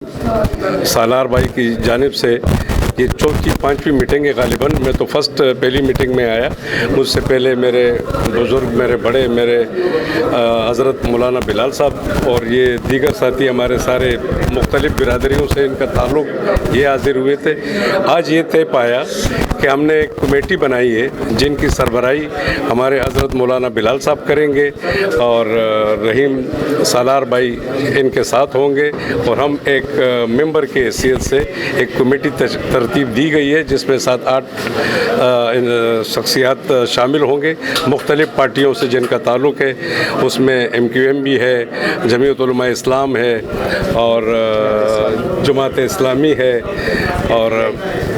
सालार भाई की जानिब से ये चौथी पांचवी मीटिंग है गालिबन। मैं तो पहली मीटिंग में आया। मुझसे पहले मेरे बुज़ुर्ग, मेरे बड़े, मेरे हज़रत मौलाना बिलाल साहब और ये दीगर साथी हमारे सारे मुख्तलिफ़ बिरादरियों से इनका ताल्लुक़ ये हाज़िर हुए थे। आज ये तय पाया कि हमने एक कमेटी बनाई है जिनकी सरबराही हमारे हज़रत मौलाना बिलाल साहब करेंगे और रहीम सालार भाई इनके साथ होंगे और हम एक मेंबर के हैसियत से एक कमेटी तरतीब दी गई है जिसमें 7-8 शख्सियात शामिल होंगे मुख्तलिफ़ पार्टियों से जिनका ताल्लुक़ है। उसमें MQM भी है, जमीयत उलमा इस्लाम है और जमात इस्लामी है और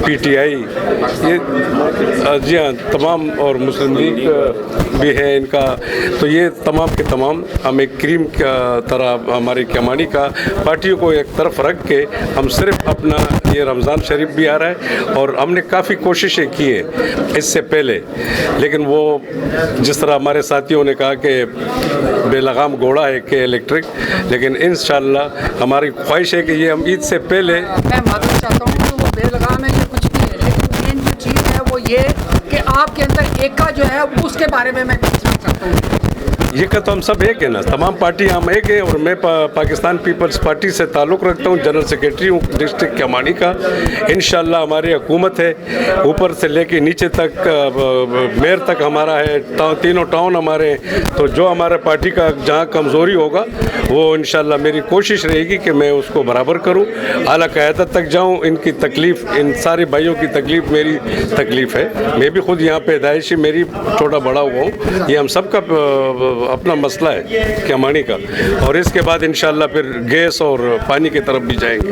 PTI, ये जी हाँ तमाम, और मुस्लिम लीग भी है इनका। तो ये तमाम के तमाम हम एक क्रीम का तरह हमारी कमानी का पार्टियों को एक तरफ रख के हम सिर्फ अपना ये रमज़ान शरीफ भी आ रहा है और हमने काफ़ी कोशिशें की है इससे पहले, लेकिन वो जिस तरह हमारे साथियों ने कहा कि बेलगाम घोड़ा है कि इलेक्ट्रिक, लेकिन इंशाअल्लाह हमारी ख्वाहिश है कि ये हम ईद से पहले। मैं मालूम चाहता हूँ कि वो बेलगाम है ये कुछ भी है, लेकिन मेन जो चीज़ है वो ये कि आपके अंदर एक का जो है उसके बारे में मैं पूछना चाहता हूँ। ये का तो हम सब एक है ना, तमाम पार्टी हम एक है और मैं पाकिस्तान पीपल्स पार्टी से ताल्लुक़ रखता हूँ, जनरल सेक्रेटरी हूँ डिस्ट्रिक्ट कमानी का। इंशाअल्लाह हमारी हुकूमत है, ऊपर से लेके नीचे तक मेयर तक हमारा है, तीनों टाउन हमारे। तो जो हमारे पार्टी का जहाँ कमज़ोरी होगा वो इंशाअल्लाह मेरी कोशिश रहेगी कि मैं उसको बराबर करूँ, आला क़यादत तक जाऊँ। इनकी तकलीफ़, इन सारे भाइयों की तकलीफ़ मेरी तकलीफ़ है। मैं भी खुद यहाँ पैदाइशी मेरी छोटा बड़ा हुआ हूँ, ये हम सब का अपना मसला है कमानी का। और इसके बाद इंशाअल्लाह फिर गैस और पानी की तरफ भी जाएंगे।